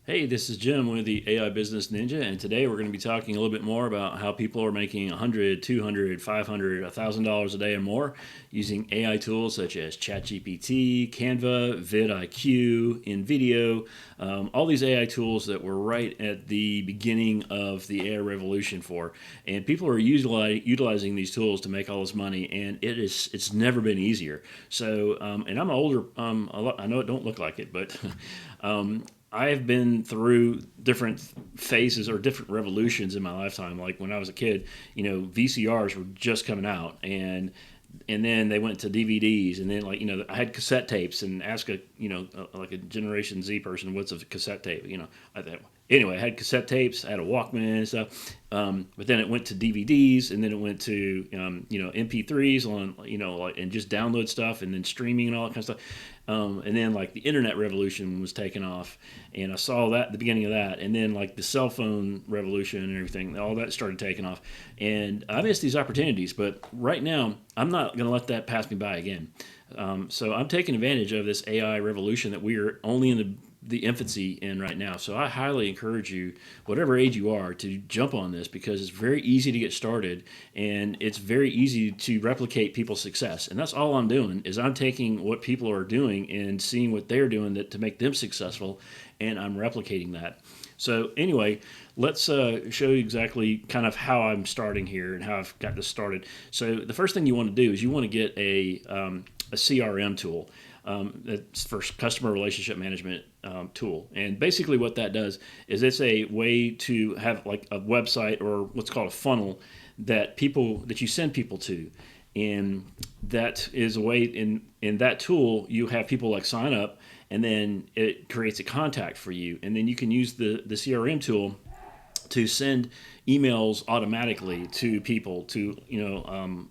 Hey, this is Jim with the AI Business Ninja, and today we're going to be talking a little bit more about how people are making 100, 200, 500, $1,000 a day or more using AI tools such as ChatGPT, Canva, vidIQ, InVideo, all these AI tools that we're right at the beginning of the AI revolution for. And people are utilizing these tools to make all this money, and it's never been easier. So, and I'm older, I know it don't look like it, but I've been through different phases or different revolutions in my lifetime. Like when I was a kid, VCRs were just coming out, and then they went to DVDs, and then I had cassette tapes. And ask like a Generation Z person, what's a cassette tape? Anyway, I had cassette tapes, I had a Walkman and stuff. But then it went to DVDs, and then it went to MP3s on and just download stuff, and then streaming and all that kind of stuff. And then like the internet revolution was taking off, and I saw that at the beginning of that, and then like the cell phone revolution and everything, all that started taking off, and I missed these opportunities. But right now, I'm not going to let that pass me by again. So I'm taking advantage of this AI revolution that we are only in the infancy in right now. So I highly encourage you, whatever age you are, to jump on this because it's very easy to get started, and it's very easy to replicate people's success. And that's all I'm doing is I'm taking what people are doing and seeing what they're doing to make them successful, and I'm replicating that. So anyway, let's show you exactly kind of how I'm starting here and how I've got this started. So the first thing you want to do is you want to get a CRM tool. That's for customer relationship management tool. And basically what that does is it's a way to have like a website or what's called a funnel that you send people to. And that is a way in that tool you have people like sign up, and then it creates a contact for you. And then you can use the CRM tool to send emails automatically to people to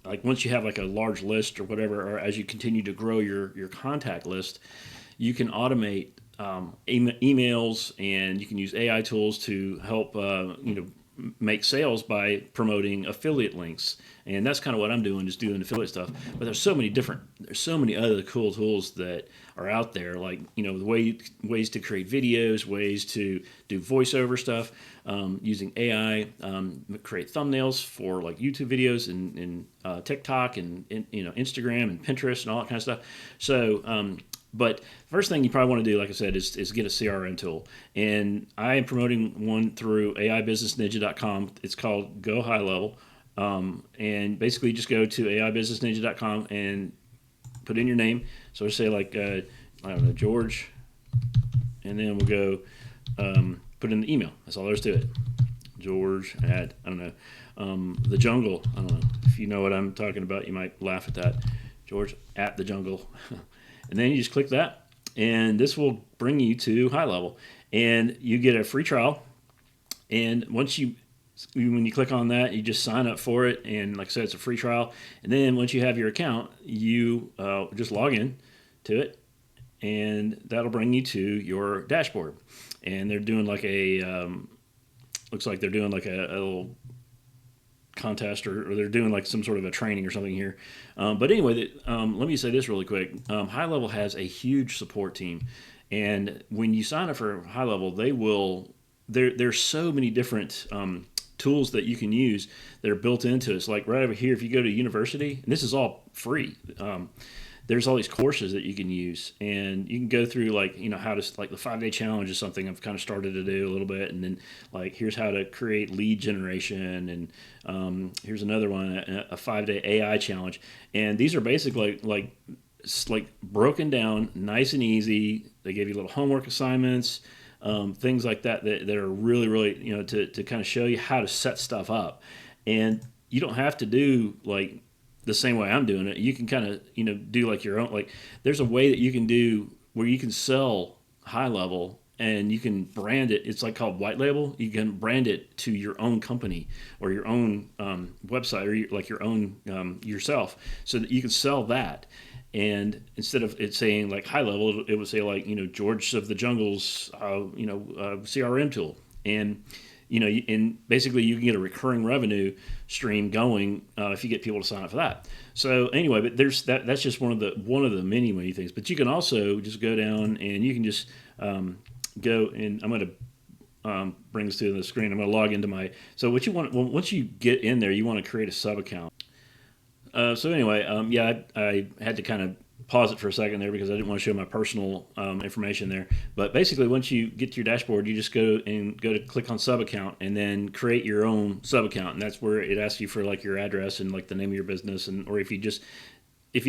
like once you have like a large list or whatever, or as you continue to grow your contact list, you can automate emails, and you can use AI tools to help make sales by promoting affiliate links. And that's kind of what I'm doing, just doing affiliate stuff. But there's so many other cool tools that are out there, like ways to create videos, ways to do voiceover stuff, using AI, create thumbnails for like YouTube videos and TikTok and Instagram and Pinterest and all that kind of stuff. So but first thing you probably want to do, like I said, is get a CRM tool. And I am promoting one through AIBusinessNinja.com. It's called Go High Level. And basically just go to AIBusinessNinja.com and put in your name. So say like, I don't know, George, and then we'll go put in the email. That's all there is to it. George at, I don't know, the jungle. I don't know. If you know what I'm talking about, you might laugh at that. George at the jungle. And then you just click that, and this will bring you to High Level, and you get a free trial. And when you click on that, you just sign up for it, and like I said, it's a free trial. And then once you have your account, you just log in to it, and that'll bring you to your dashboard. And they're doing like looks like they're doing like a little contest, or they're doing like some sort of a training or something here. But anyway, let me say this really quick. High Level has a huge support team, and when you sign up for High Level, there's so many different tools that you can use that are built into it. It's like right over here, if you go to university, and this is all free. There's all these courses that you can use, and you can go through like how to, like the 5-day challenge is something I've kind of started to do a little bit, and then like here's how to create lead generation, and here's another one, a 5-day AI challenge. And these are basically like broken down nice and easy. They give you little homework assignments, things like that are really to kind of show you how to set stuff up. And you don't have to do like the same way I'm doing it. You can kind of do like your own. Like there's a way that you can do where you can sell High Level, and you can brand it. It's like called white label. You can brand it to your own company or your own website, or like your own yourself, so that you can sell that. And instead of it saying like High Level, it would say like George of the Jungle's CRM tool. And and basically you can get a recurring revenue stream going if you get people to sign up for that. So anyway, but that's just one of the many things. But you can also just go down, and you can just go and I'm going to bring this to the screen. I'm going to log into my. So what you want, well, once you get in there, you want to create a sub account. So anyway, yeah, I had to kind of pause it for a second there because I didn't want to show my personal information there. But basically, once you get to your dashboard, you just go to click on sub account and then create your own sub account, and that's where it asks you for like your address and like the name of your business, and or if you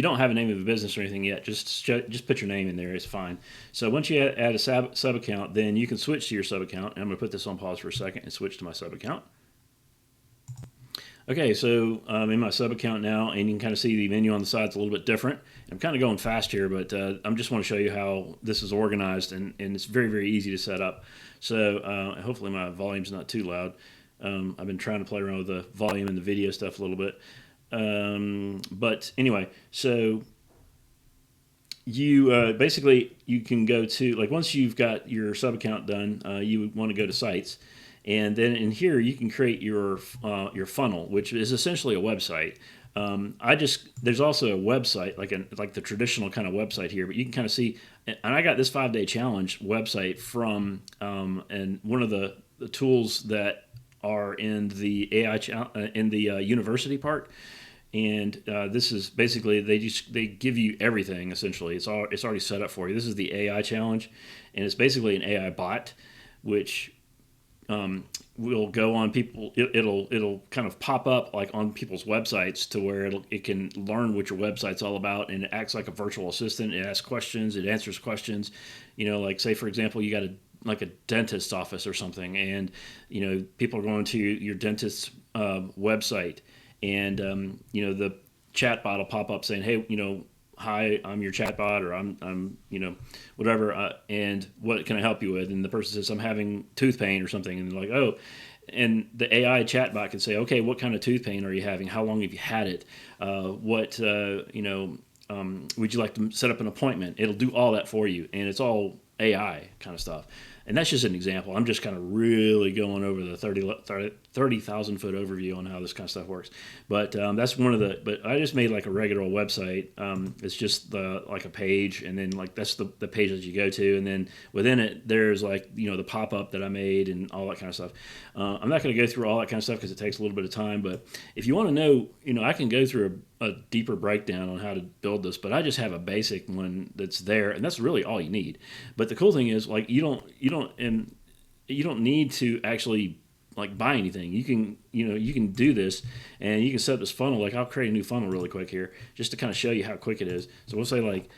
don't have a name of a business or anything yet, just put your name in there. It's fine. So once you add a sub account, then you can switch to your sub account. And I'm going to put this on pause for a second and switch to my sub account. Okay, so I'm in my sub account now, and you can kind of see the menu on the side. It's a little bit different. I'm kind of going fast here, but I just want to show you how this is organized, and it's very, very easy to set up. So hopefully my volume's not too loud. I've been trying to play around with the volume and the video stuff a little bit. But anyway, so you basically you can go to, like, once you've got your sub account done, you would want to go to sites. And then in here, you can create your funnel, which is essentially a website. There's also a website, like the traditional kind of website here, but you can kind of see, and I got this 5-day challenge website from, and one of the tools that are in the AI, in the university part. And this is basically, they give you everything essentially. It's already set up for you. This is the AI challenge, and it's basically an AI bot, which will go on people. It'll kind of pop up like on people's websites to where it can learn what your website's all about, and it acts like a virtual assistant. It asks questions, it answers questions. Like, say for example, you got a dentist's office or something, and people are going to your dentist's website, and the chat bot will pop up saying, hey, hi, I'm your chatbot, or I'm whatever, and what can I help you with? And the person says, I'm having tooth pain or something, and they're like, oh, and the AI chatbot can say, okay, what kind of tooth pain are you having? How long have you had it? Would you like to set up an appointment? It'll do all that for you, and it's all AI kind of stuff. And that's just an example. I'm just kind of really going over the 30,000 foot overview on how this kind of stuff works. But that's one of the, but I just made like a regular website. It's just like a page, and then like that's the page that you go to. And then within it, there's like, the pop-up that I made and all that kind of stuff. I'm not going to go through all that kind of stuff because it takes a little bit of time. But if you want to know, I can go through a deeper breakdown on how to build this, but I just have a basic one that's there, and that's really all you need. But the cool thing is, like, you don't need to actually like buy anything. You can do this, and you can set up this funnel. Like, I'll create a new funnel really quick here just to kind of show you how quick it is. So we'll say like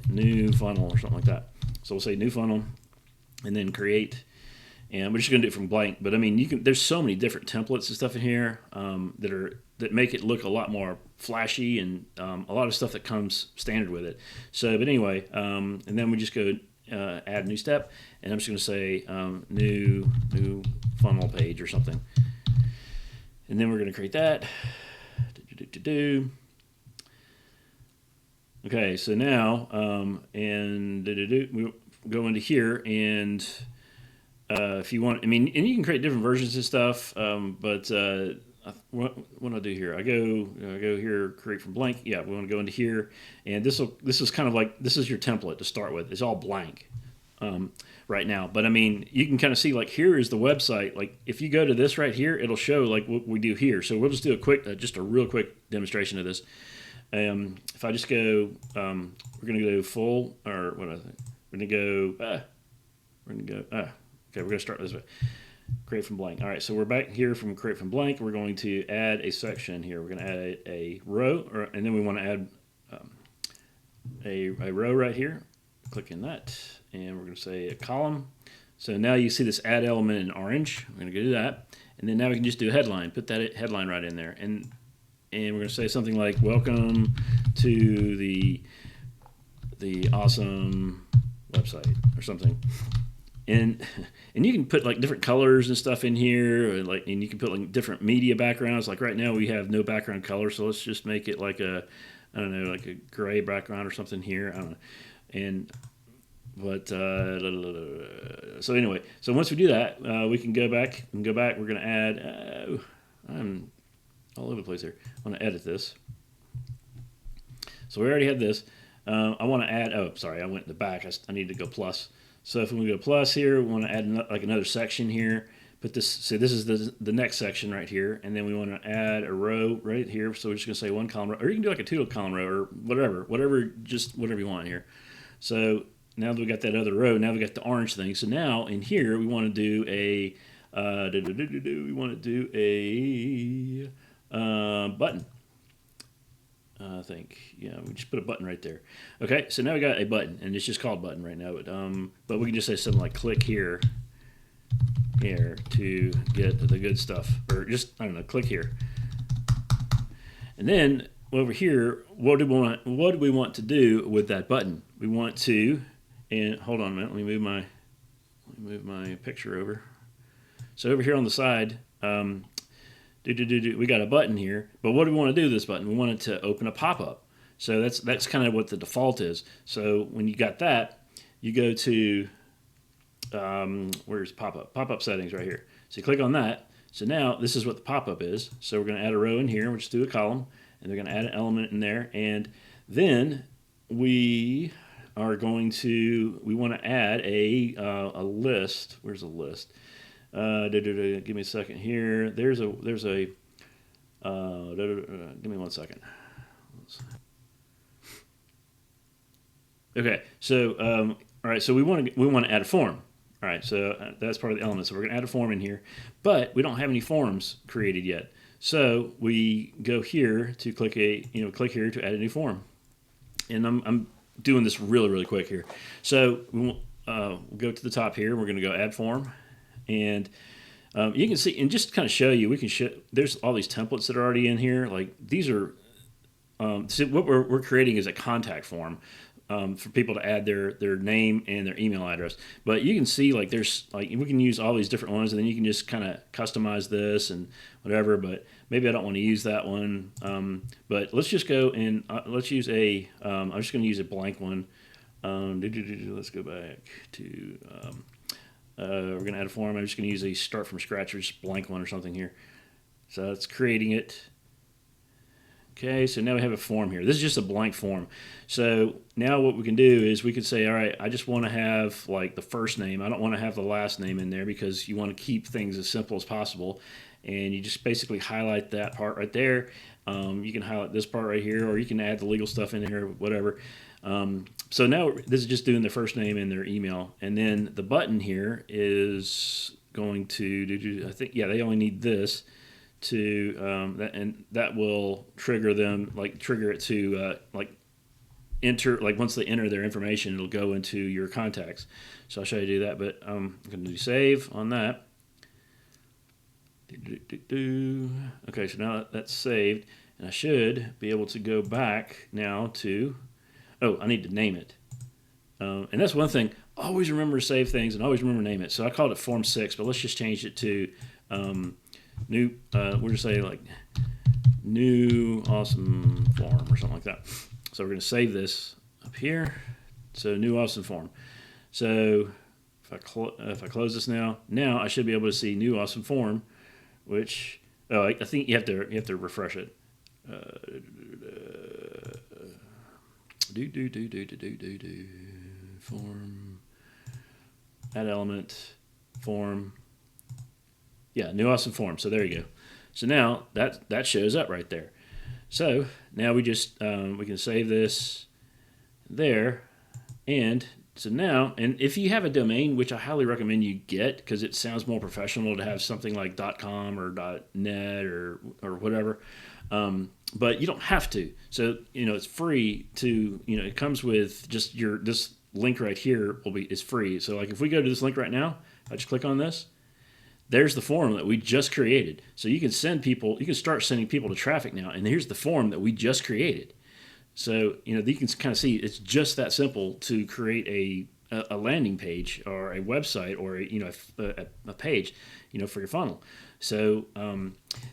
new funnel or something like that. So we'll say new funnel and then create, and we're just gonna do it from blank. But I mean, there's so many different templates and stuff in here that make it look a lot more flashy, and a lot of stuff that comes standard with it. So, but anyway, and then we just go add new step, and I'm just going to say new funnel page or something, and then we're going to create that. Okay, so now we go into here, and if you want, and you can create different versions of stuff, but what do I do here? I go here, create from blank. Yeah, we want to go into here, and this is kind of like, this is your template to start with. It's all blank right now, but you can kind of see, like, here is the website. Like, if you go to this right here, it'll show like what we do here. So we'll just do a real quick demonstration of this. If I just go, we're gonna go full, or what I think we're gonna go. Okay, we're gonna start this way. Create from blank. All right, so we're back here from create from blank. We're going to add a section here. We're going to add a row, and then we want to add a row right here. Click in that, and we're going to say a column. So now you see this add element in orange. We're going to go do that, and then now we can just do a headline. Put that headline right in there, and we're going to say something like, "Welcome to the awesome website," or something. And you can put like different colors and stuff in here, and you can put like different media backgrounds. Like right now we have no background color, so let's just make it like like a gray background or something here. I don't know. And so anyway, so once we do that, we can go back. We're going to add. I'm all over the place here. I want to edit this. So we already had this. I want to add. Oh, sorry, I went in the back. I need to go plus. So if we go plus here, we want to add like another section here. Put this, so this is the next section right here, and then we want to add a row right here. So we're just going to say one column row, or you can do like a two column row or whatever, just whatever you want here. So now that we got that other row, now we got the orange thing. So now in here we want to do a button. I think, yeah, we just put a button right there. Okay, so now we got a button, and it's just called button right now. But we can just say something like click here to get the good stuff, or just, I don't know, click here. And then over here, what do we want to do with that button? We want to, and hold on a minute, let me move my picture over. So over here on the side, we got a button here, but what do we want to do with this button? We want it to open a pop-up. So that's kind of what the default is. So when you got that, you go to where's pop-up settings right here. So you click on that. So now this is what the pop-up is. So we're going to add a row in here. We'll just do a column, and we're going to add an element in there, and then we want to add a list. Where's the list? Give me a second here. There's a give me 1 second. Okay, so all right, so we want to add a form. All right, so that's part of the element. So we're going to add a form in here, but we don't have any forms created yet. So we go here to click here to add a new form, and I'm doing this really quick here. So we'll go to the top here. We're going to go add form. And you can see, and just kind of show you, there's all these templates that are already in here. Like these are, so what we're creating is a contact form for people to add their name and their email address. But you can see we can use all these different ones, and then you can just kind of customize this and whatever. But maybe I don't want to use that one. But let's just go and let's use I'm just going to use a blank one. Let's go back to. We're going to add a form. I'm just going to use a start from scratch or just blank one or something here. So it's creating it. Okay, so now we have a form here. This is just a blank form. So now what we can do is we could say, all right, I just want to have like the first name. I don't want to have the last name in there because you want to keep things as simple as possible. And you just basically highlight that part right there. You can highlight this part right here, or you can add the legal stuff in here, whatever. So now this is just doing their first name and their email. And then the button here is going to, I think, yeah, they only need this to, that will trigger them, trigger it to, enter, once they enter their information, it'll go into your contacts. So I'll show you to do that, but I'm going to do save on that. Okay, so now that's saved, and I should be able to go back now to, I need to name it. And that's one thing, always remember to save things and always remember to name it. So I called it Form 6, but let's just change it to we'll just say new awesome form or something like that. So we're going to save this up here. So new awesome form. So if I close this now I should be able to see new awesome form, which I think you have to refresh it. Form, add element, form. Yeah, new awesome form. So there you go. So now that shows up right there. So now we just we can save this there, and so now, and if you have a domain, which I highly recommend you get because it sounds more professional to have something like .com or .net or whatever, but you don't have to. So it's free to it comes with just this link right here is free. So if we go to this link right now, I just click on this. There's the form that we just created. So you can start sending people to traffic now. And here's the form that we just created. So, you can kind of see it's just that simple to create a landing page or a website or a page, for your funnel. So,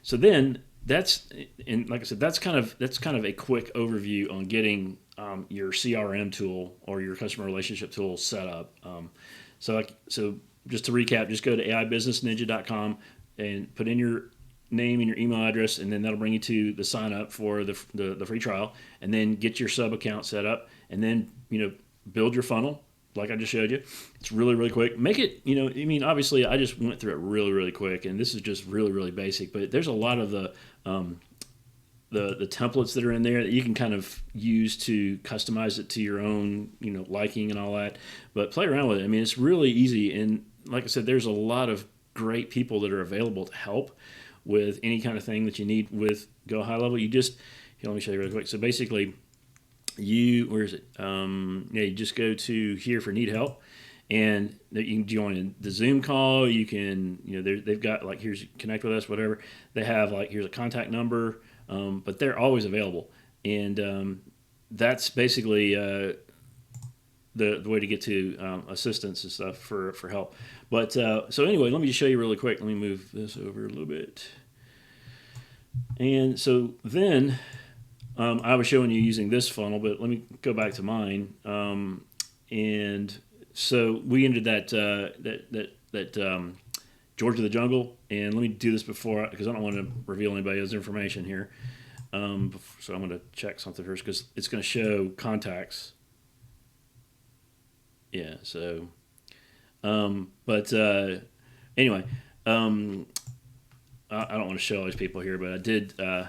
so then and like I said, that's kind of a quick overview on getting your CRM tool or your customer relationship tool set up. So just to recap, just go to aibusinessninja.com and put in your name and your email address, and then that'll bring you to the sign up for the free trial, and then get your sub account set up, and then build your funnel, like I just showed you. It's really, really quick. Make it, I mean, obviously I just went through it really, really quick, and this is just really, really basic, but there's a lot of the templates that are in there that you can kind of use to customize it to your own, liking and all that. But play around with it. I mean, it's really easy. And like I said, there's a lot of great people that are available to help with any kind of thing that you need with Go High Level. Here, let me show you really quick. So basically, where is it? You just go to here for need help. And you can join the Zoom call. You can, they've got like, here's connect with us, whatever. They have like, here's a contact number. But they're always available, and that's basically the way to get to assistance and stuff for help. But so anyway, let me just show you really quick. Let me move this over a little bit. And so then I was showing you using this funnel, but let me go back to mine. And so we ended that George of the Jungle, and let me do this before, because I don't want to reveal anybody's information here. So I'm going to check something first, because it's going to show contacts. Yeah, so, but anyway, I don't want to show all these people here, but I did, I'm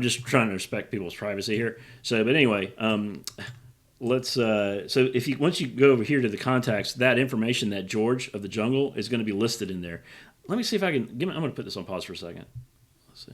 just trying to respect people's privacy here. So, but anyway, so once you go over here to the contacts, that information, that George of the Jungle, is going to be listed in there. Let me see if I can, I'm going to put this on pause for a second. Let's see.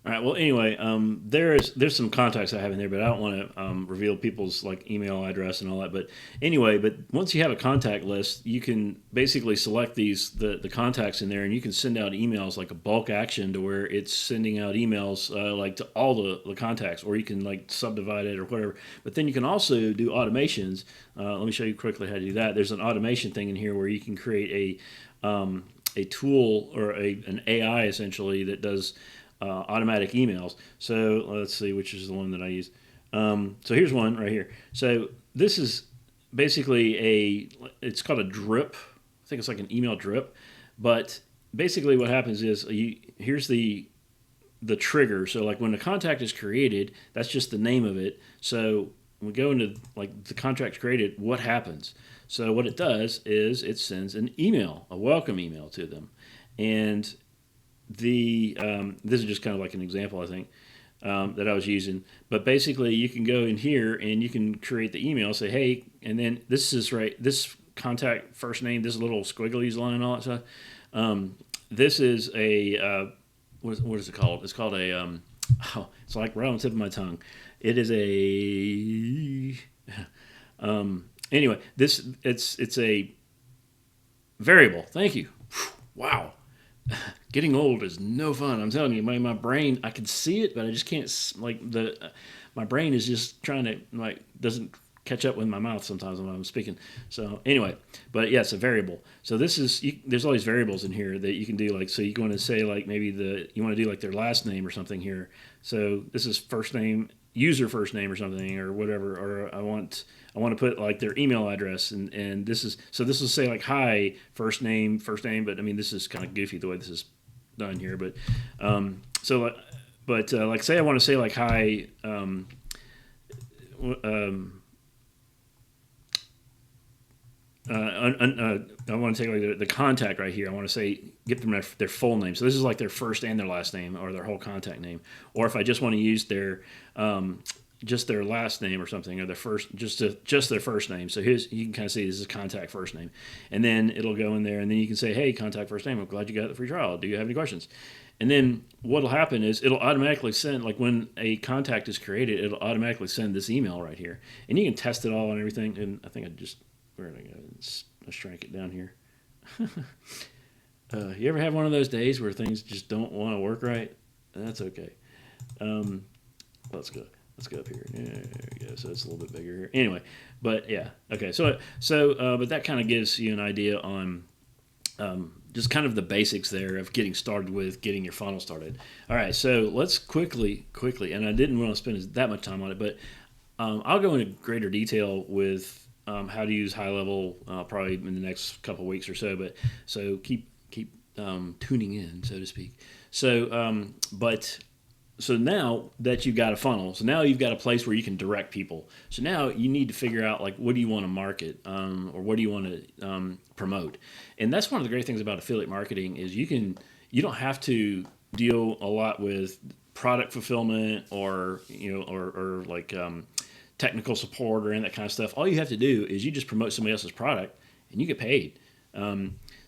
All right. Well, anyway, there's some contacts I have in there, but I don't want to reveal people's like email address and all that. But anyway, once you have a contact list, you can basically select the contacts in there, and you can send out emails like a bulk action, to where it's sending out emails like to all the contacts, or you can like subdivide it or whatever. But then you can also do automations. Let me show you quickly how to do that. There's an automation thing in here where you can create a tool, or an AI essentially, that does automatic emails. So let's see which is the one that I use. So here's one right here. So this is basically it's called a drip. I think it's like an email drip. But basically what happens is here's the trigger. So like when a contact is created, that's just the name of it. So when we go into like the contract created, what happens? So what it does is it sends an email, a welcome email to them. And this is just kind of like an example, I think, that I was using. But basically, you can go in here and you can create the email, say, hey, and then this contact first name, this little squigglies line and all that stuff. This is what is it called? It's called it's like right on the tip of my tongue. It is anyway, it's a variable. Thank you. Wow. Getting old is no fun. I'm telling you, my brain, I can see it, but I just can't, my brain is just trying to, doesn't catch up with my mouth sometimes when I'm speaking. So anyway, but yeah, it's a variable. So there's all these variables in here that you can do, so you want to say, maybe you want to do like their last name or something here. So this is first name, user first name or something, or whatever, or I want to put like their email address, and this will say like hi first name, but I mean this is kind of goofy the way this is done here, but like say I want to say like hi, I want to take like the contact right here. I want to say get them their full name. So this is like their first and their last name, or their whole contact name. Or if I just want to use their just their last name or something, or their first just their first name. So you can kind of see this is contact first name, and then it'll go in there, and then you can say, hey, contact first name, I'm glad you got the free trial. Do you have any questions? And then what'll happen is it'll automatically send, like when a contact is created, it'll automatically send this email right here, and you can test it all and everything. And I think where did I go? Let's shrink it down here. You ever have one of those days where things just don't want to work right? That's okay. Let's go up here. There we go. So it's a little bit bigger here. Anyway, but yeah. Okay. So but that kind of gives you an idea on just kind of the basics there of getting started with getting your funnel started. All right. So let's quickly, and I didn't want to spend that much time on it, but I'll go into greater detail with how to use high level probably in the next couple of weeks or so. But so keep tuning in, so to speak. So so now that you've got a funnel, so now you've got a place where you can direct people. So now you need to figure out like what do you want to market, or what do you want to promote. And that's one of the great things about affiliate marketing is you don't have to deal a lot with product fulfillment or or like technical support or any of that kind of stuff. All you have to do is you just promote somebody else's product and you get paid.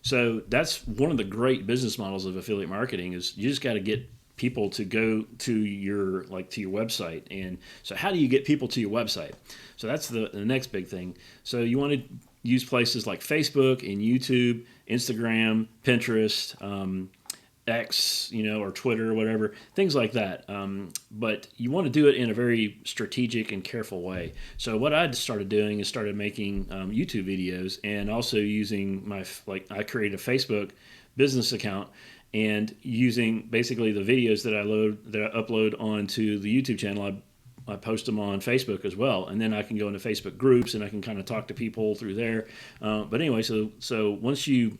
So that's one of the great business models of affiliate marketing is you just got to get people to go to your website. And so how do you get people to your website? So that's the next big thing. So you want to use places like Facebook and YouTube, Instagram, Pinterest, X, or Twitter or whatever, things like that. But you want to do it in a very strategic and careful way. So what I started doing is started making YouTube videos and also using I created a Facebook business account and using basically the videos that I upload onto the YouTube channel. I post them on Facebook as well, and then I can go into Facebook groups and I can kind of talk to people through there. But anyway, so once you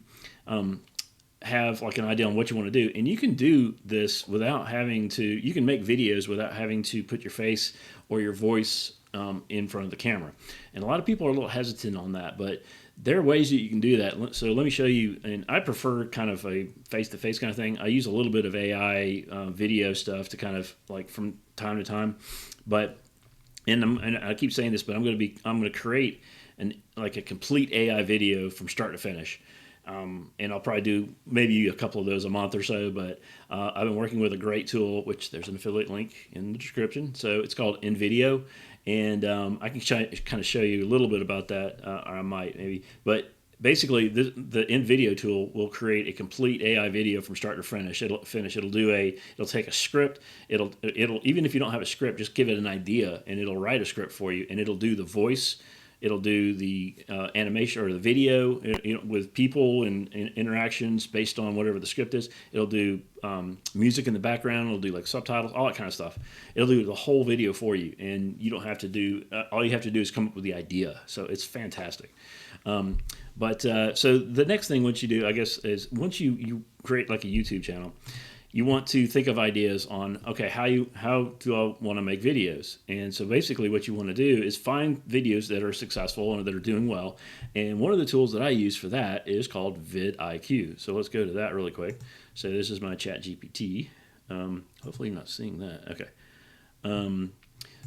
have like an idea on what you want to do, and you can do this without having to. You can make videos without having to put your face or your voice in front of the camera. And a lot of people are a little hesitant on that, but there are ways that you can do that. So let me show you, and I prefer kind of a face-to-face kind of thing. I use a little bit of AI video stuff to kind of like from time to time, but and I keep saying this, but I'm going to create a complete AI video from start to finish. And I'll probably do maybe a couple of those a month or so, but I've been working with a great tool, which there's an affiliate link in the description. So it's called InVideo, and I can kind of show you a little bit about that, or I might maybe. But basically, the InVideo tool will create a complete AI video from start to finish. It'll take a script. It'll even if you don't have a script, just give it an idea, and it'll write a script for you, and it'll do the voice. It'll do the animation or the video with people and interactions based on whatever the script is. It'll do music in the background. It'll do like subtitles, all that kind of stuff. It'll do the whole video for you, and you don't have to do. All you have to do is come up with the idea. So it's fantastic. So the next thing what you do, I guess, is once you create like a YouTube channel, you want to think of ideas on, okay, how do I want to make videos? And so basically what you want to do is find videos that are successful and that are doing well. And one of the tools that I use for that is called vidIQ. So let's go to that really quick. So this is my ChatGPT. Hopefully you're not seeing that. Okay.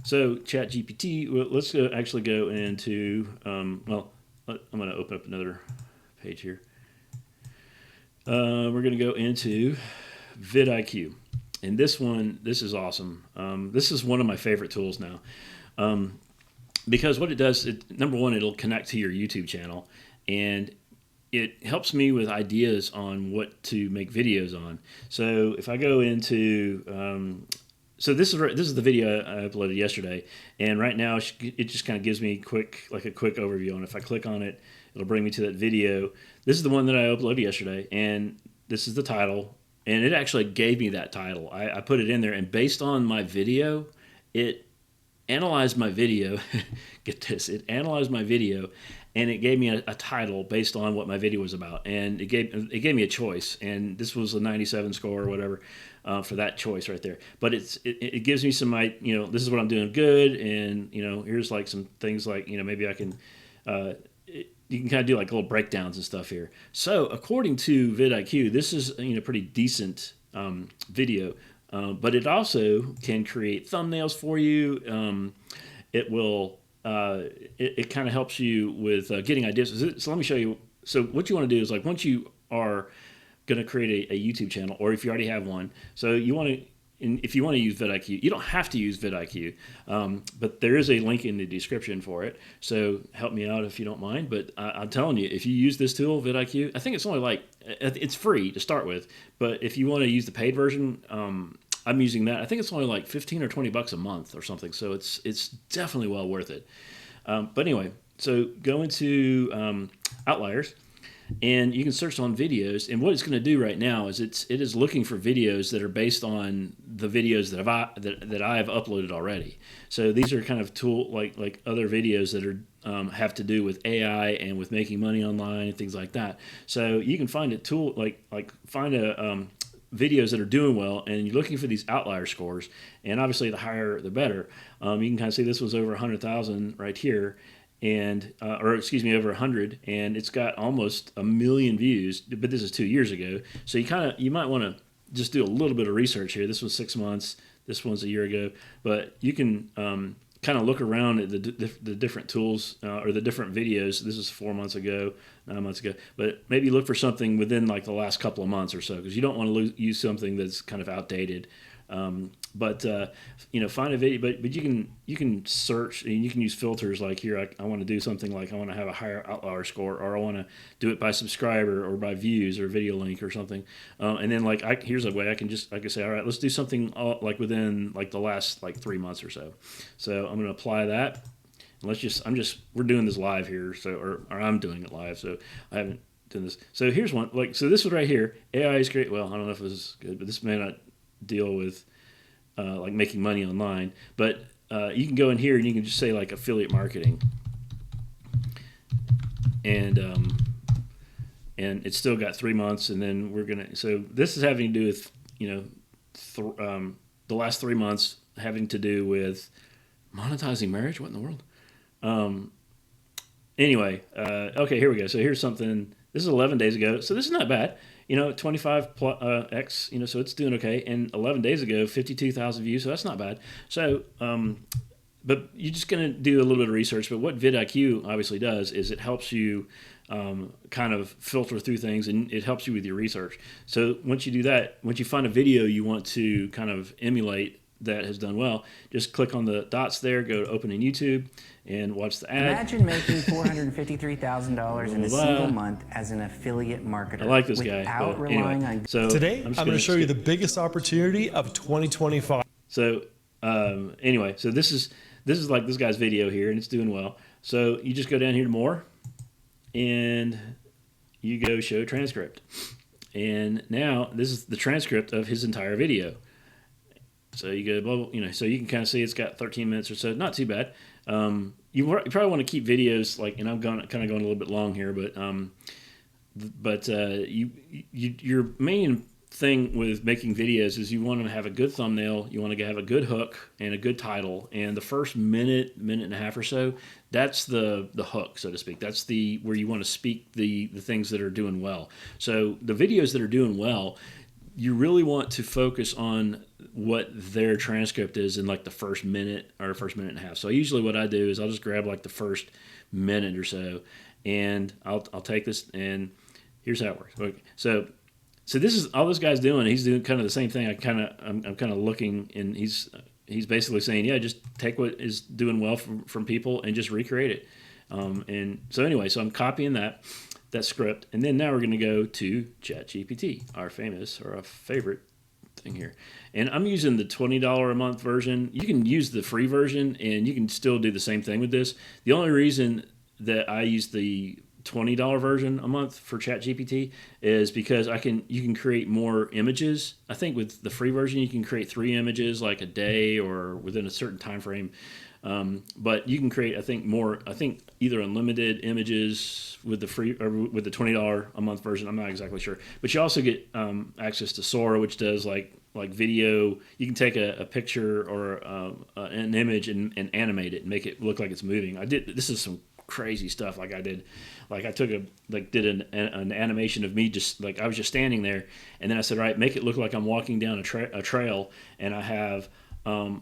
So ChatGPT, well, let's actually go into, I'm going to open up another page here. We're going to go into vidIQ, and this is awesome. This is one of my favorite tools now, because what it does, number one, it'll connect to your YouTube channel, and it helps me with ideas on what to make videos on. So if I go into, so this is the video I uploaded yesterday, and right now it just kind of gives me a quick overview. And if I click on it, it'll bring me to that video. This is the one that I uploaded yesterday, and this is the title. And it actually gave me that title. I put it in there, and based on my video, it analyzed my video. Get this, it analyzed my video, and it gave me a title based on what my video was about. And it gave me a choice, and this was a 97 score or whatever for that choice right there. But it gives me some, this is what I'm doing good, and here's like some things like maybe I can. You can kind of do like little breakdowns and stuff here. So according to vidIQ, this is pretty decent video, but it also can create thumbnails for you. It will it kind of helps you with getting ideas. So let me show you. So what you want to do is like once you are going to create a YouTube channel, or if you already have one, so you want to. And if you want to use vidIQ, you don't have to use vidIQ, but there is a link in the description for it. So help me out if you don't mind. But I'm telling you, if you use this tool, vidIQ, I think it's only it's free to start with. But if you want to use the paid version, I'm using that. I think it's only like $15 or $20 a month or something. So it's definitely well worth it. But anyway, so go into Outliers. And you can search on videos, and what it's going to do right now is it is looking for videos that are based on the videos that I've uploaded already. So these are kind of like other videos that are have to do with AI and with making money online and things like that. So you can find a tool find a videos that are doing well, and you're looking for these outlier scores, and obviously the higher the better. You can kind of see this was over 100,000 right here, and or excuse me, over 100, and it's got almost 1 million views. But this is 2 years ago, so you might want to just do a little bit of research here. This was 6 months. This one's a year ago, but you can kind of look around at the different tools or the different videos. This is 4 months ago, 9 months ago, but maybe look for something within like the last couple of months or so, because you don't want to use something that's kind of outdated. But find a video, but you can search and you can use filters like here. I want to do something like I want to have a higher outlier score, or I want to do it by subscriber or by views or video link or something. And then here's a way I can say, all right, let's do something like within like the last like 3 months or so. So I'm going to apply that. And we're doing this live here, so or I'm doing it live, so I haven't done this. So here's one, so this one right here, AI is great. Well, I don't know if this is good, but this may not deal with like making money online, but you can go in here and you can just say like affiliate marketing, and it's still got 3 months, and then so this is having to do with the last 3 months having to do with monetizing marriage. What in the world? Anyway, okay, here we go. So here's something. This is 11 days ago, so this is not bad. 25x, so it's doing okay. And 11 days ago, 52,000 views, so that's not bad. So, but you're just going to do a little bit of research. But what vidIQ obviously does is it helps you kind of filter through things, and it helps you with your research. So once you do that, once you find a video you want to kind of emulate that has done well, just click on the dots there, go to open in YouTube, and watch the ad. Imagine making $453,000 in a single month as an affiliate marketer. I like this guy. Without relying on. So today, I'm going to show you the biggest opportunity of 2025. So anyway, so this is like this guy's video here, and it's doing well. So you just go down here to more, and you go show transcript. And now this is the transcript of his entire video. So you go, so you can kind of see it's got 13 minutes or so, not too bad. You probably want to keep videos like, and I'm kind of going a little bit long here, but your main thing with making videos is you want to have a good thumbnail, you want to have a good hook and a good title, and the first minute and a half or so, that's the hook, so to speak. That's where you want to speak the things that are doing well. So the videos that are doing well, you really want to focus on what their transcript is in like the first minute or first minute and a half. So usually what I do is I'll just grab like the first minute or so, and I'll take this, and here's how it works. Okay. So this is all this guy's doing. He's doing kind of the same thing. I'm kind of looking, and he's basically saying, yeah, just take what is doing well from people and just recreate it. And so anyway, so I'm copying that script, and then now we're going to go to ChatGPT, our favorite thing here. And I'm using the $20 a month version. You can use the free version, and you can still do the same thing with this. The only reason that I use the $20 version a month for ChatGPT is because you can create more images. I think with the free version, you can create 3 images like a day or within a certain time frame. But you can create, I think either unlimited images with the free or with the $20 a month version. I'm not exactly sure, but you also get access to Sora, which does like video. You can take a picture or an image and animate it and make it look like it's moving. This is some crazy stuff. I did an animation of me just like I was just standing there, and then I said, all right, make it look like I'm walking down a trail, and I have a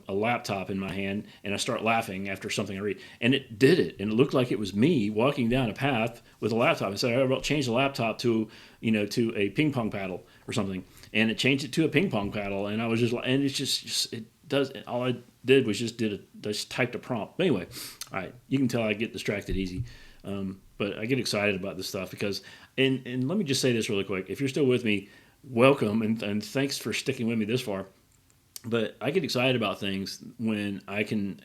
laptop in my hand, and I start laughing after something I read, and it did it, and it looked like it was me walking down a path with a laptop. I said, all right, well, change the laptop to a ping pong paddle or something, and it changed it to a ping pong paddle, and I was just, and it's just it does. All I did was just typed a prompt. But anyway, all right, you can tell I get distracted easy, but I get excited about this stuff because, and let me just say this really quick. If you're still with me, welcome, and thanks for sticking with me this far. But I get excited about things when I can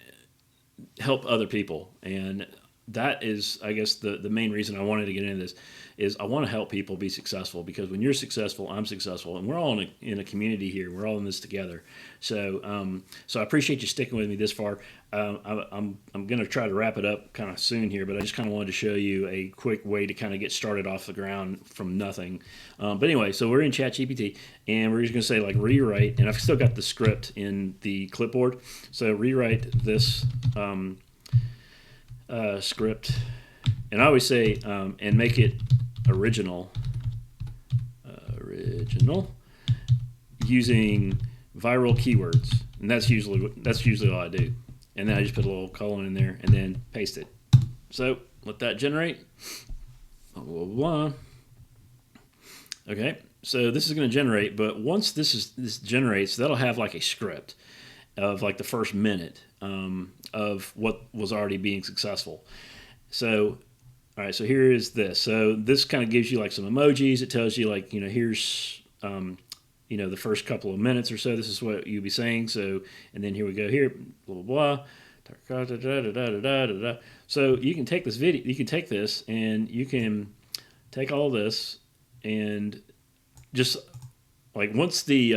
help other people, and that is, I guess, the main reason I wanted to get into this is I want to help people be successful, because when you're successful, I'm successful, and we're all in a community here. We're all in this together. So so I appreciate you sticking with me this far. I'm going to try to wrap it up kind of soon here, but I just kind of wanted to show you a quick way to kind of get started off the ground from nothing. But anyway, so we're in ChatGPT, and we're just going to say like rewrite, and I've still got the script in the clipboard. So rewrite this script, and I always say and make it original using viral keywords, and that's usually all I do. And then I just put a little colon in there and then paste it. So let that generate. Blah, blah, blah. Okay, so this is going to generate, but once this generates, that'll have like a script of like the first minute of what was already being successful. So, all right, so here is this. So this kind of gives you like some emojis. It tells you like, here's, the first couple of minutes or so, this is what you'll be saying. So, and then here we go here, blah, blah, blah. So you can take this video, you can take this and you can take all this and just like once the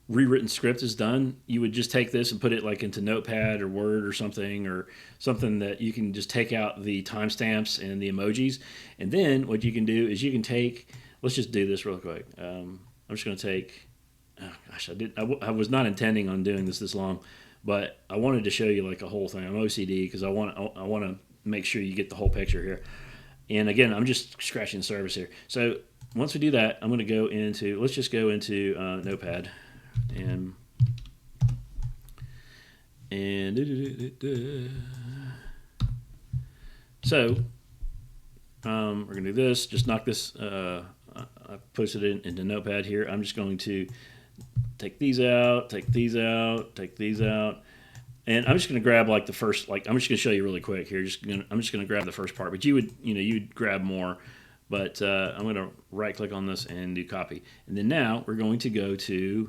rewritten script is done, you would just take this and put it like into Notepad or Word or something that you can just take out the timestamps and the emojis. And then what you can do is you can take, let's just do this real quick. I'm just going to take, I was not intending on doing this long, but I wanted to show you like a whole thing. I'm OCD because I want to make sure you get the whole picture here. And again, I'm just scratching the surface here. So once we do that, I'm going to go into, let's just go into Notepad. So we're going to do this. Just knock this. I posted it into Notepad here. I'm just going to take these out, take these out, take these out. And I'm just going to grab like the first, like I'm just going to show you really quick here. I'm just going to grab the first part, but you'd grab more. But I'm going to right click on this and do copy. And then now we're going to go to,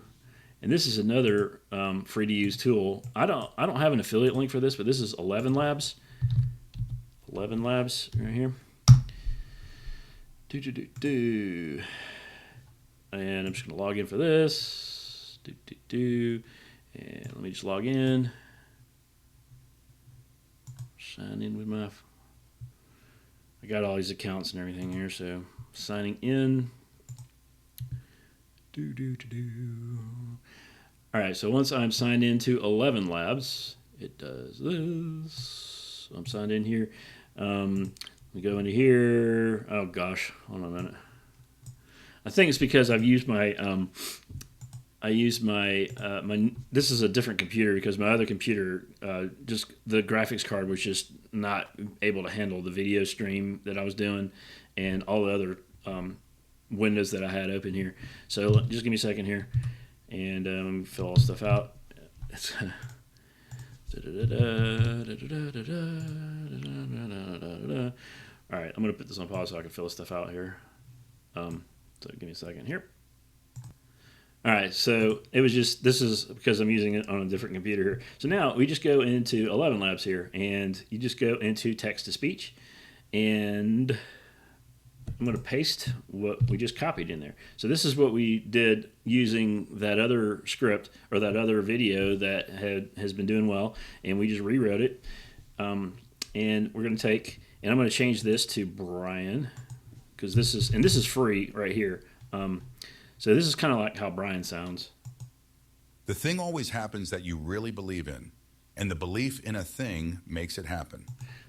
and this is another free to use tool. I don't have an affiliate link for this, but this is 11 Labs. 11 Labs right here. And I'm just going to log in for this. And let me just log in. Sign in with my, I got all these accounts and everything here, so signing in. All right, so once I'm signed into 11 Labs, it does this. I'm signed in here. We go into here. Oh gosh, hold on a minute. I think it's because I've used my this is a different computer because my other computer, just the graphics card was just not able to handle the video stream that I was doing and all the other windows that I had open here. So just give me a second here and fill all this stuff out. All right, I'm going to put this on pause so I can fill this stuff out here. So give me a second here. All right, so it was just, this is because I'm using it on a different computer here. So now we just go into 11 Labs here, and you just go into text-to-speech, and I'm going to paste what we just copied in there. So this is what we did using that other script or that other video that has been doing well, and we just rewrote it. And we're going to take, and I'm going to change this to Brian, because this is free right here. So this is kind of like how Brian sounds. The thing always happens that you really believe in, and the belief in a thing makes it happen.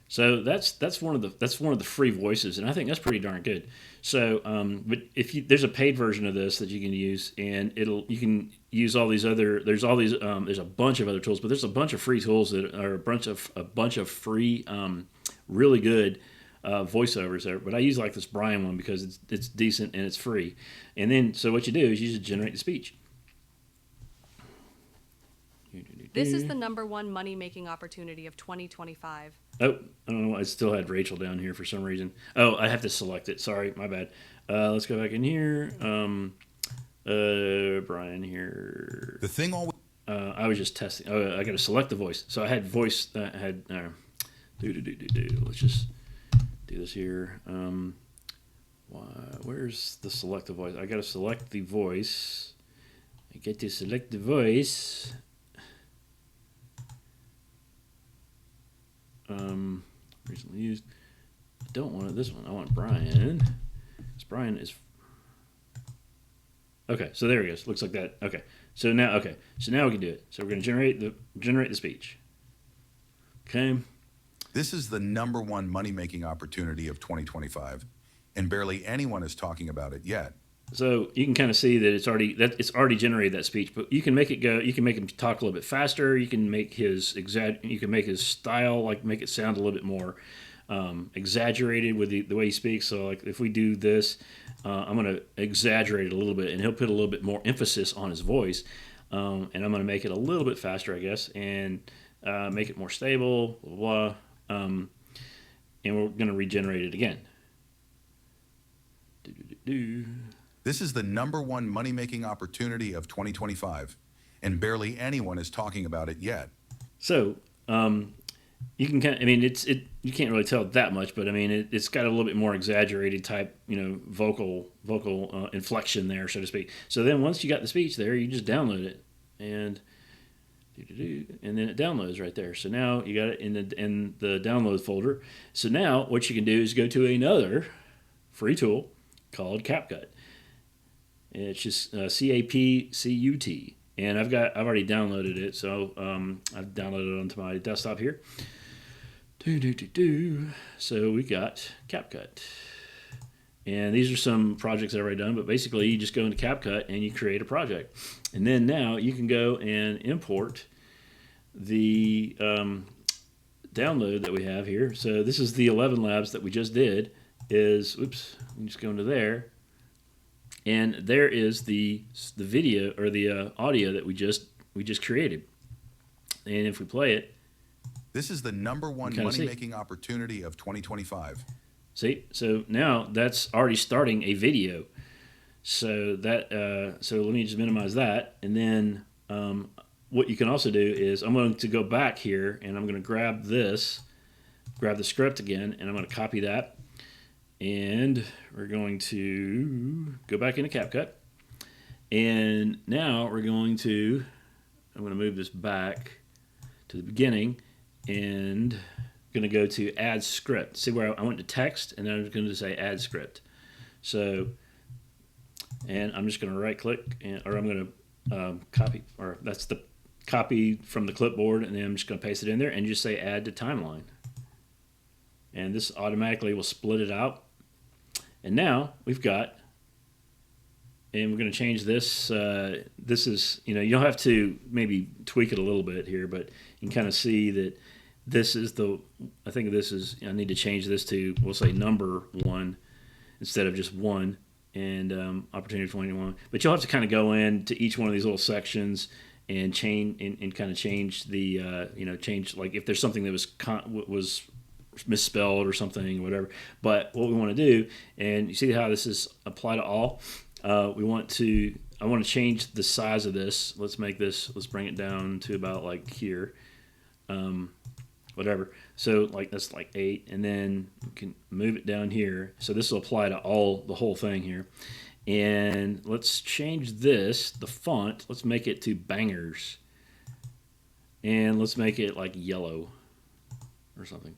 So that's one of the free voices, and I think that's pretty darn good. So, but there's a paid version of this that you can use, and you can use all these other. There's a bunch of other tools, but there's a bunch of free tools that are a bunch of free, really good voiceovers there. But I use like this Brian one because it's decent and it's free. And then so what you do is you just generate the speech. This is the #1 money-making opportunity of 2025. Oh, I don't know. I still had Rachel down here for some reason. Oh, I have to select it. Sorry, my bad. Let's go back in here. Brian here. The thing always. I was just testing. Oh, I got to select the voice. So I had voice. Let's just do this here. Where's the select the voice? I got to select the voice. I get to select the voice. Recently used. I don't want this one. I want Brian. Brian is. Okay, so there he goes. Looks like that. Okay, so now we can do it. So we're going to generate the speech. Okay. This is the #1 money-making opportunity of 2025, and barely anyone is talking about it yet. So you can kind of see that it's already generated that speech, but you can make it go. You can make him talk a little bit faster. You can make his style, like make it sound a little bit more exaggerated with the way he speaks. So like if we do this, I'm going to exaggerate it a little bit, and he'll put a little bit more emphasis on his voice, and I'm going to make it a little bit faster, I guess, and make it more stable. Blah blah. And we're going to regenerate it again. This is the #1 money-making opportunity of 2025, and barely anyone is talking about it yet. So you can kind of, I mean, you can't really tell that much, but I mean, it's got a little bit more exaggerated type, vocal inflection there, so to speak. So then once you got the speech there, you just download it, and then it downloads right there. So now you got it in the download folder. So now what you can do is go to another free tool called CapCut. It's just CAPCUT, and I've already downloaded it, so I've downloaded it onto my desktop here. So we got CapCut, and these are some projects I've already done. But basically, you just go into CapCut and you create a project, and then now you can go and import the download that we have here. So this is the 11 labs that we just did. You just go into there. And there is the video or the audio that we just created. And if we play it, this is the #1 money-making opportunity of 2025. See, so now that's already starting a video. So that so let me just minimize that, and then what you can also do is I'm going to go back here and I'm going to grab the script again, and I'm going to copy that. And we're going to go back into CapCut. And now I'm going to move this back to the beginning, and I'm going to go to add script. See where I went to text, and then I'm going to say add script. So, and I'm just going to right click, or I'm going to copy, or that's the copy from the clipboard, and then I'm just going to paste it in there and just say add to timeline. And this automatically will split it out. And now we've got, and we're going to change this. This is, you'll have to maybe tweak it a little bit here, but you can kind of see that this is I need to change this to, we'll say #1 instead of just 1, and opportunity 21. But you'll have to kind of go in to each one of these little sections and change, and kind of change the, change, like if there's something that was misspelled or something, whatever. But what we want to do, and you see how this is apply to all. I want to change the size of this. Let's bring it down to about like here, whatever. So like that's like 8, and then we can move it down here. So this will apply to the whole thing here. And let's change the font. Let's make it to Bangers, and let's make it like yellow or something.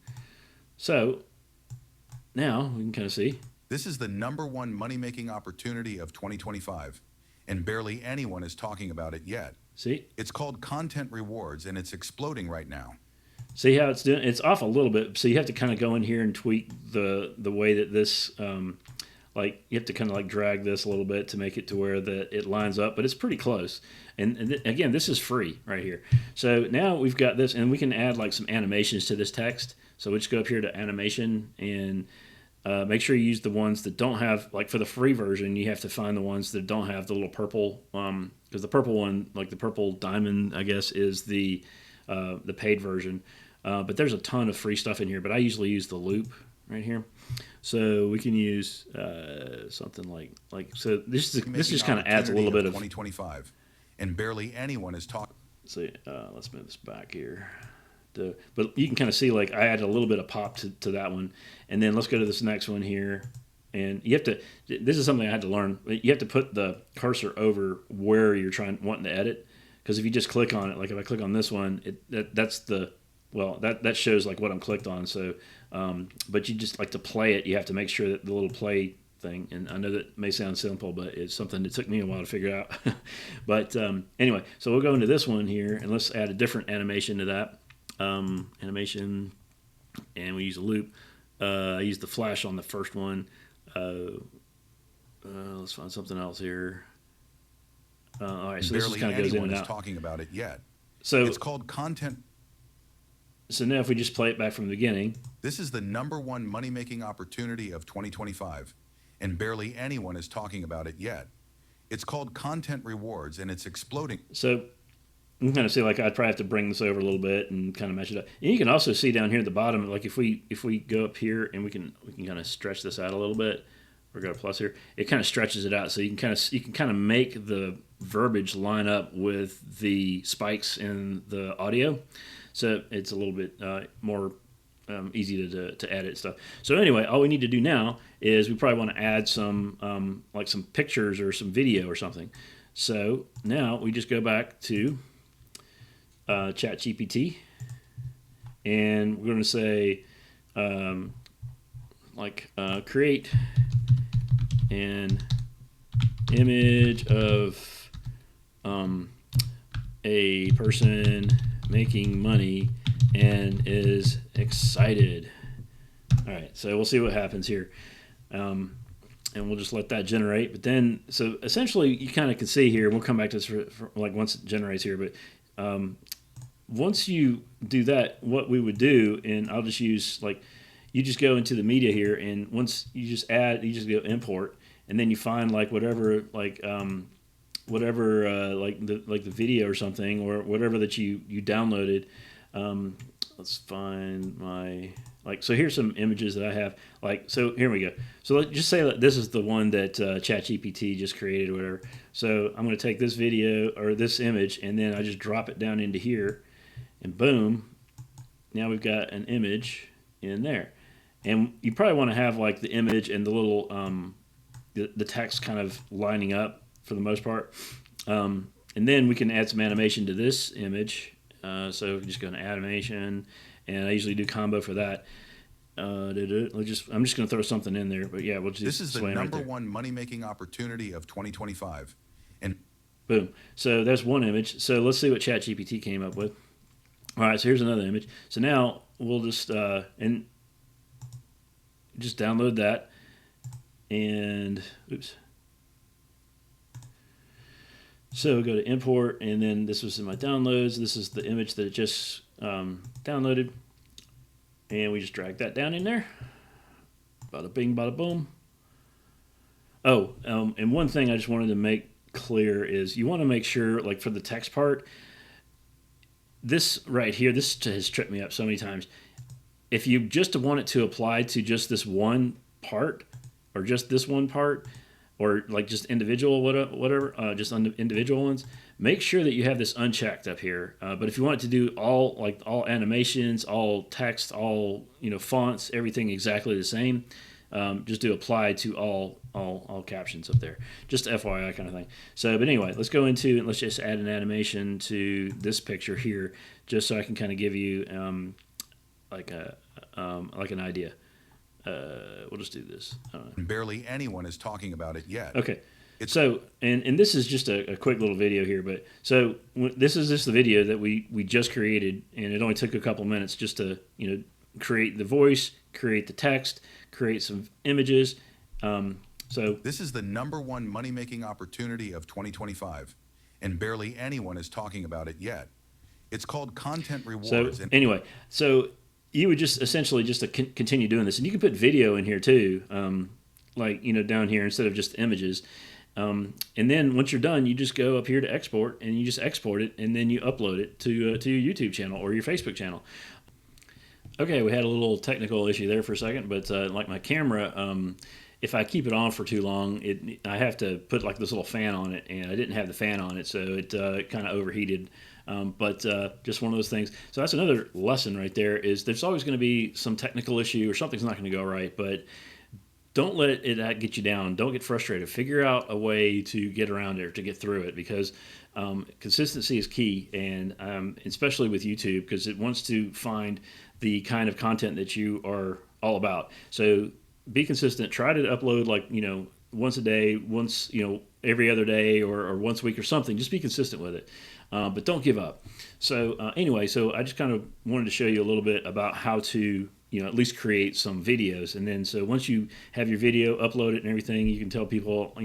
So now we can kind of see. This is the #1 money-making opportunity of 2025, and barely anyone is talking about it yet. See? It's called Content Rewards, and it's exploding right now. See how it's doing? It's off a little bit, so you have to kind of go in here and tweak the way that this, like you have to kind of like drag this a little bit to make it to where it lines up, but it's pretty close. And again, this is free right here. So now we've got this, and we can add like some animations to this text. So we just go up here to animation, and make sure you use the ones that don't have, like for the free version, you have to find the ones that don't have the little purple, because the purple one, like the purple diamond, I guess, is the paid version. But there's a ton of free stuff in here, but I usually use the loop right here. So we can use something like so this just kind of adds a little bit of 2025, and barely anyone is talking. See, let's move this back here. but you can kind of see like I added a little bit of pop to that one. And then let's go to this next one here. And you have to, this is something I had to learn. You have to put the cursor over where you're wanting to edit. Because if you just click on it, like if I click on this one, that shows like what I'm clicked on. So, but you just like to play it, you have to make sure that the little play thing, and I know that may sound simple, but it's something that took me a while to figure out. But anyway, so we'll go into this one here, and let's add a different animation to that. Animation, and we use a loop. I used the flash on the first one. Let's find something else here. All right, so this Barely kind of goes in anyone and is out. talking about it yet. So It's called content. So now if we just play it back from the beginning. This is the #1 money-making opportunity of 2025, and barely anyone is talking about it yet. It's called content rewards, and it's exploding. So you can kind of see like I'd probably have to bring this over a little bit and kind of match it up. And you can also see down here at the bottom, like if we go up here and we can kind of stretch this out a little bit, or go to plus here, it kind of stretches it out, so you can kind of make the verbiage line up with the spikes in the audio, so it's a little bit more easy to edit stuff. So anyway, all we need to do now is we probably want to add some like some pictures or some video or something. So now we just go back to ChatGPT, and we're going to say create an image of a person making money and is excited. All right, so we'll see what happens here. And we'll just let that generate. But then, so essentially you kind of can see here, and we'll come back to this for like once it generates here, but once you do that, what we would do, and I'll just use like, you just go into the media here, and once you just go import, and then you find like whatever like the video or something, or whatever that you downloaded. Let's find my, like, so here's some images that I have. Like, so here we go. So let's just say that this is the one that ChatGPT just created or whatever. So I'm going to take this video or this image, and then I just drop it down into here, and boom, now we've got an image in there. And you probably want to have like the image and the little the text kind of lining up for the most part. And then we can add some animation to this image. So we just go to animation, and I usually do combo for that. I'm just going to throw something in there, but yeah, we'll just. This is the right #1 money-making opportunity of 2025, and boom. So there's one image. So let's see what ChatGPT came up with. All right, so here's another image. So now we'll just and just download that, and oops. So we go to import, and then this was in my downloads. This is the image that it just downloaded, and we just drag that down in there. Bada bing, bada boom. Oh, and one thing I just wanted to make clear is you want to make sure, like for the text part, this right here, this has tripped me up so many times. If you just want it to apply to just this one part, or just this one part, or like just individual whatever, just individual ones, make sure that you have this unchecked up here. But if you want it to do all animations, all text, all fonts, everything exactly the same, just do apply to all captions up there. Just FYI kind of thing. So, but anyway, let's go into and let's just add an animation to this picture here, just so I can kind of give you like an idea. We'll just do this. barely anyone is talking about it yet. Okay. So, and this is just a quick little video here, but so this is just the video that we just created, and it only took a couple minutes just to create the voice, create the text, create some images. So this is the #1 money-making opportunity of 2025, and barely anyone is talking about it yet. It's called content rewards. So anyway, so you would just essentially just continue doing this, and you can put video in here too, like down here instead of just images. And then once you're done, you just go up here to export, and you just export it, and then you upload it to your YouTube channel or your Facebook channel. Okay, we had a little technical issue there for a second, but like my camera, if I keep it on for too long, I have to put like this little fan on it, and I didn't have the fan on it, so it kind of overheated But just one of those things. So that's another lesson right there, is there's always going to be some technical issue or something's not going to go right, but don't let it get you down. Don't get frustrated. Figure out a way to get around it or to get through it, because consistency is key, and especially with YouTube, because it wants to find the kind of content that you are all about. So be consistent. Try to upload once a day, once every other day, or once a week or something. Just be consistent with it, but don't give up. So anyway, so I just kind of wanted to show you a little bit about how to at least create some videos. And then so once you have your video, upload it and everything, you can tell people,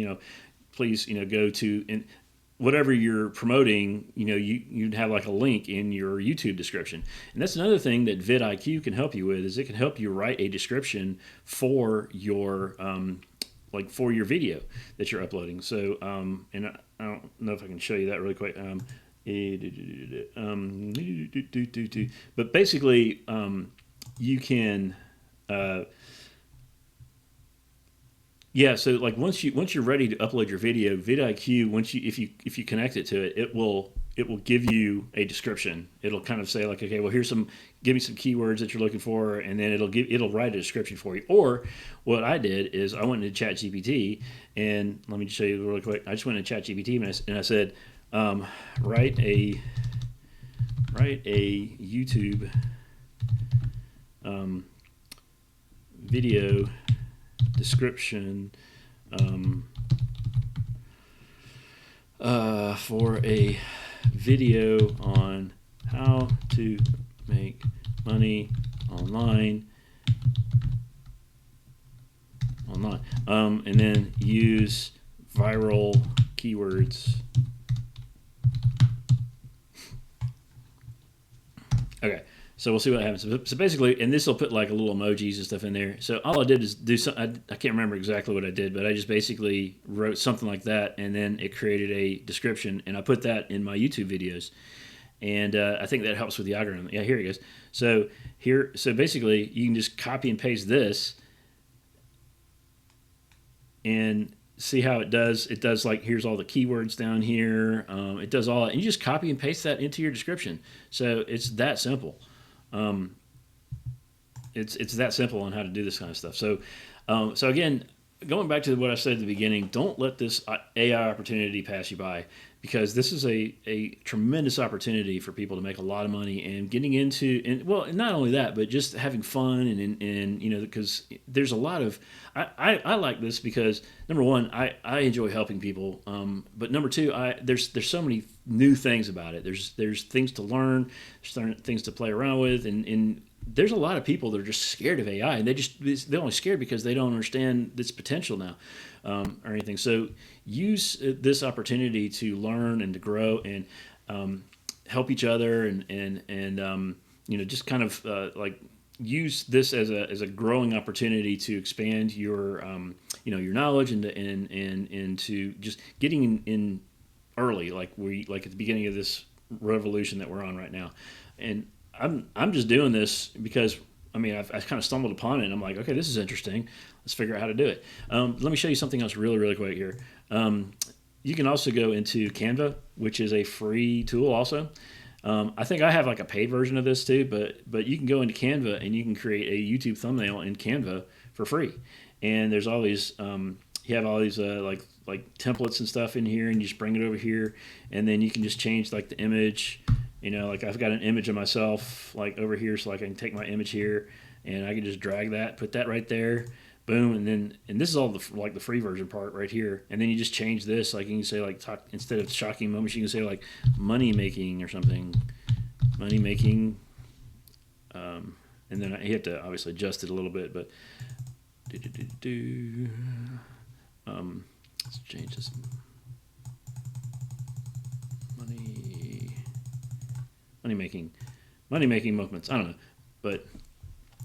please, go to, and whatever you're promoting, you'd have like a link in your YouTube description. And that's another thing that vidIQ can help you with, is it can help you write a description for your for your video that you're uploading. So and I don't know if I can show you that really quick. But basically, you can, so like once you're ready to upload your video, vidIQ, if you connect it to it, it will give you a description. It'll kind of say like, okay, well, give me some keywords that you're looking for, and then it'll write a description for you. Or what I did is I went into ChatGPT, and let me just show you really quick. I just went into ChatGPT and I said, write a YouTube video description for a video on how to make money online, and then use viral keywords. Okay, so we'll see what happens. So basically, and this will put like a little emojis and stuff in there. So all I did is do some, I can't remember exactly what I did, but I just basically wrote something like that, and then it created a description, and I put that in my YouTube videos. And I think that helps with the algorithm. Yeah, here it goes. So basically, you can just copy and paste this, and see how it does. It does like, here's all the keywords down here. It does all that, and you just copy and paste that into your description. So it's that simple. It's that simple on how to do this kind of stuff. So again, going back to what I said at the beginning, don't let this AI opportunity pass you by, because this is a tremendous opportunity for people to make a lot of money and getting into, and well, not only that, but just having fun and because there's a lot of, I like this because number one, I enjoy helping people, but number two, there's so many new things about it. There's things to learn, there's things to play around with, and there's a lot of people that are just scared of AI, and they're only scared because they don't understand its potential now, or anything. So use this opportunity to learn and to grow and help each other, and just kind of like use this as a growing opportunity to expand your your knowledge and to just getting in early, like at the beginning of this revolution that we're on right now. And I'm just doing this because I kind of stumbled upon it, and I'm like, okay, this is interesting. Let's figure out how to do it. Let me show you something else really, really quick here. You can also go into Canva, which is a free tool also. I think I have like a paid version of this too, but you can go into Canva and you can create a YouTube thumbnail in Canva for free. And there's all these, you have all these like templates and stuff in here, and you just bring it over here, and then you can just change like the image. Like I've got an image of myself like over here, so like I can take my image here and I can just drag that, put that right there, boom, and this is all the free version part right here. And then you just change this, like you can say like instead of shocking moments, you can say like money making or something, money making, and then you have to obviously adjust it a little bit, but let's change this. Money making movements. I don't know, but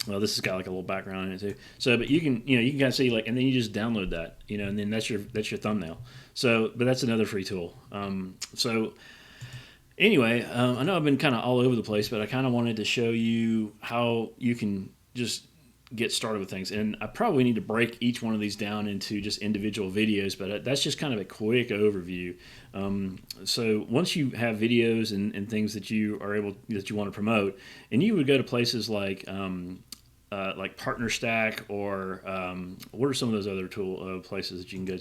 well, this has got like a little background in it too. So, but you can kind of see like, and then you just download that, and then that's your thumbnail. So, but that's another free tool. So anyway, I know I've been kind of all over the place, but I kind of wanted to show you how you can just get started with things. And I probably need to break each one of these down into just individual videos, but that's just kind of a quick overview. So once you have videos and things that you want to promote, and you would go to places like Partner Stack, or what are some of those other places that you can go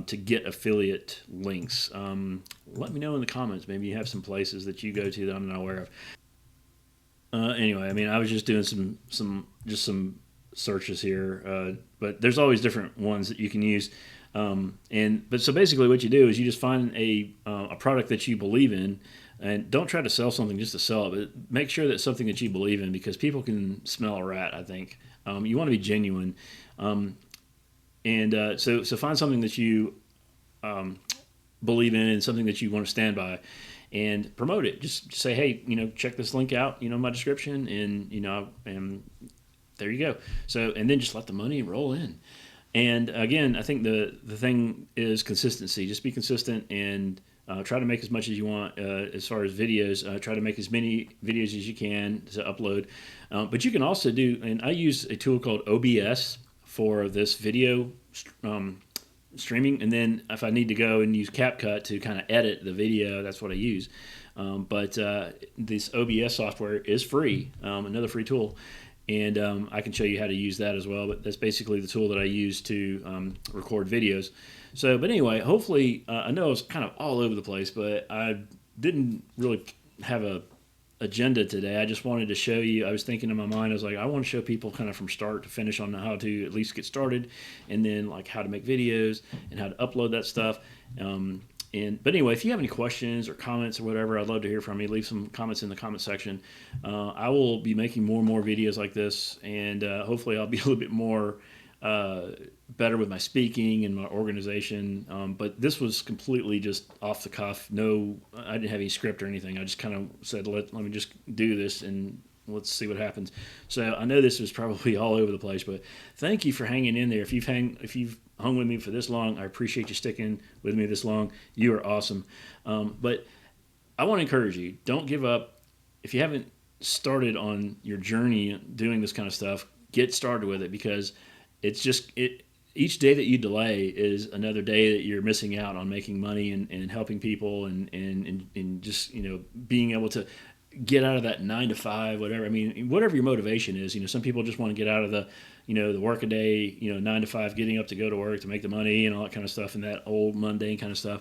to get affiliate links? Let me know in the comments. Maybe you have some places that you go to that I'm not aware of. Anyway, I mean, I was just doing some searches here, but there's always different ones that you can use. So basically, what you do is you just find a product that you believe in, and don't try to sell something just to sell it, but make sure that it's something that you believe in, because people can smell a rat, I think. You want to be genuine, so find something that you believe in and something that you want to stand by, and promote it. Just say, hey, check this link out, in my description, and there you go. So, and then just let the money roll in. And again, I think the thing is consistency. Just be consistent, and try to make as much as you want as far as videos. Try to make as many videos as you can to upload. But you can also do, and I use a tool called OBS for this video streaming, and then if I need to go and use CapCut to kind of edit the video, that's what I use. But this OBS software is free, another free tool, and I can show you how to use that as well. But that's basically the tool that I use to record videos. So, but anyway, hopefully, I know it's kind of all over the place, but I didn't really have a agenda today. I just wanted to show you. I was thinking in my mind, I was like, I want to show people kind of from start to finish on how to at least get started, and then like how to make videos and how to upload that stuff. But anyway, if you have any questions or comments or whatever, I'd love to hear from you. Leave some comments in the comment section. I will be making more and more videos like this, and hopefully I'll be a little bit more better with my speaking and my organization. But this was completely just off the cuff. No, I didn't have any script or anything. I just kind of said, let me just do this and let's see what happens. So I know this was probably all over the place, but thank you for hanging in there. If you've hung with me for this long, I appreciate you sticking with me this long. You are awesome. But I want to encourage you, don't give up. If you haven't started on your journey doing this kind of stuff, get started with it, because it's just each day that you delay is another day that you're missing out on making money and helping people and just being able to get out of that 9 to 5, whatever. I mean, whatever your motivation is. Some people just want to get out of the the work a day, 9 to 5, getting up to go to work to make the money and all that kind of stuff, and that old mundane kind of stuff.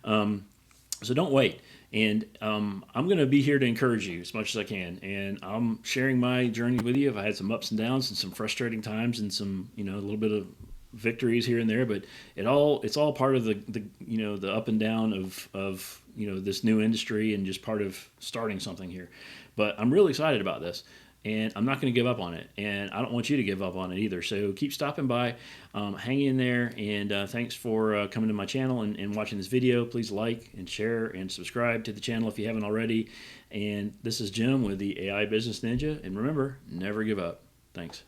So don't wait. And I'm going to be here to encourage you as much as I can. And I'm sharing my journey with you. I've had some ups and downs and some frustrating times and some, a little bit of victories here and there. But it's all part of the up and down of this new industry, and just part of starting something here. But I'm really excited about this. And I'm not going to give up on it, and I don't want you to give up on it either. So keep stopping by, hang in there, and thanks for coming to my channel and watching this video. Please like and share and subscribe to the channel if you haven't already. And this is Jim with the AI Business Ninja, and remember, never give up. Thanks.